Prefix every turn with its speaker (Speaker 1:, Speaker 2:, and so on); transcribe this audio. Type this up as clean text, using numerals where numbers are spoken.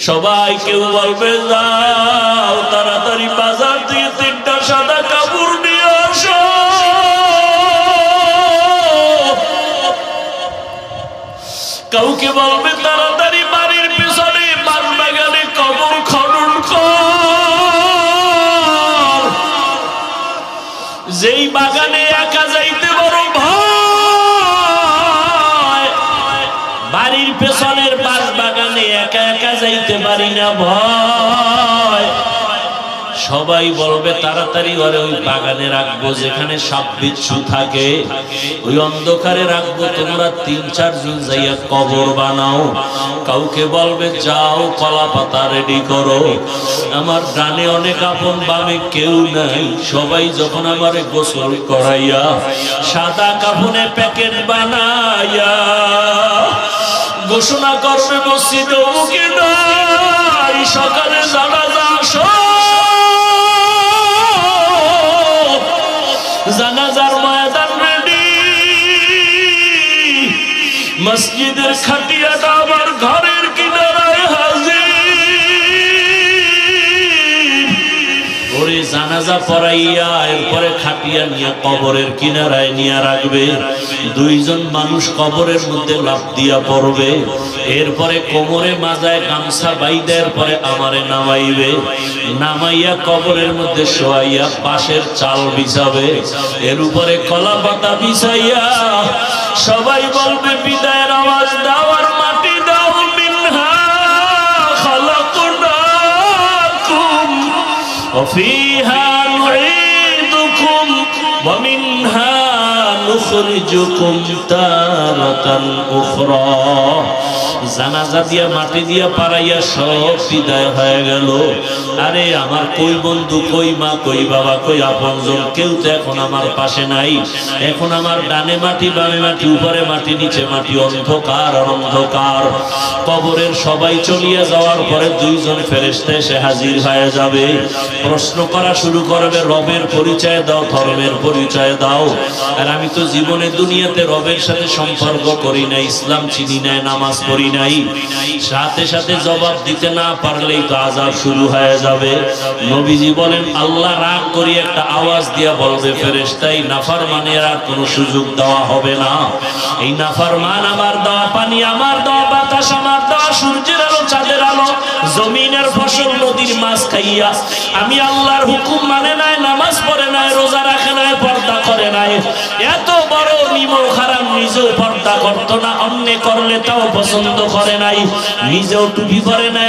Speaker 1: সবাই কেউ বলবে যাও তাড়াতাড়ি বাজার থেকে 3টা সাদা কাপড় নিয়ে আসো। কাউকে বলবে তাড়াতাড়ি বাড়ির পিছনে বান বাগানে কবর খনন কর। যেই বাগানে একা যাইতে বড় ভয়, বাড়ির পেছনের বাস বাগানে একা একা যাইতে পারি না ভয়। সবাই বলবে তাড়াতাড়ি ঘরে ওই বাগানে রাখবো যেখানে সাপ বিচ্ছু থাকে, ওই অন্ধকারে রাখবো। তোমরা 3-4 জন যাইয়া কবর বানাও। কাউকে বলবে যাও কলা পাতা রেডি করো। আমার ডানে অনেক আপন, বামে কেউ নাই। সবাই যখন আমারে গোসল করাইয়া সাদা কাফনে প্যাকেট বানাইয়া ঘোষণা করবে মসজিদে মুখে নাই সকালে জানাজা আসো। জানাজার ময়দান রেডি, মসজিদের খাটিয়াটা আমার ঘরের কিনারায় হাজির। ওরে জানাজা পড়াইয়া এরপরে খাটিয়া নিয়ে কবরের কিনারায় নিয়ে রাখবে। 2 জন মানুষ কবরের মধ্যে লাফ দিয়া পড়বে। এরপরে কোমরে মাজায় গামছা বাইদা এরপরে আমারে নামাইবে। নামাইয়া কবরের মধ্যে শোয়াইয়া পাশের চাল বিছাবে, এর উপরে কলা পাতা বিছাইয়া সবাই বলবে বিদায়ের আওয়াজ দাও আর মাটি দাও। মিনহা খালাকনাকুম ওয়া ফিহা নুঈদুকুম ওয়া মিনহা নুখরিজুকুম তারাতান উখরা। জানাজা দিয়া মাটি দিয়া পাড়াইয়া সব বিদায় হয়ে গেল। আরে আমার কই বন্ধু, কই মা, কই বাবা, কই আপনজন, কেউ তো এখন আমার পাশে নাই। এখন আমার ডানে মাটি, বামে মাটি, উপরে মাটি, নিচে মাটি, অন্ধকার আর অন্ধকার। কবরের সবাই চলিয়া যাওয়ার পরে 2 জন ফেরেশতা এসে হাজির হয়ে যাবে। প্রশ্ন করা শুরু করবে, রবের পরিচয় দাও, ধর্মের পরিচয় দাও। আর আমি তো জীবনে দুনিয়াতে রবের সাথে সম্পর্ক করি না, ইসলাম চিনি না, নামাজ পড়ি নাই। সাথে সাথে জবাব দিতে না পারলেই তো আযাব শুরু হয়ে যাবে। নবীজি বলেন আল্লাহ রাগ করি একটা আওয়াজ দিয়া বলবে ফেরেশতাই নাফরমানের আর কোনো সুযোগ দেওয়া হবে না। এই নাফরমান আমার দেওয়া পানি, আমার দেওয়া বাতাস, আমার দেওয়া সূর্যের আলো, চাঁদের আলো, জমিনের ফসল, নদীর মাছ খাইয়া আমি আল্লাহর হুকুম মানে নাই, নামাজ পড়ে নাই, রোজা রাখে নাই, পর্দা করে নাই। এত বড় নিমক হারাম নিজেও পর্দা করতো না, অন্য করলে তাও পছন্দ করে নাই, নিজেও টুপি পরে নাই।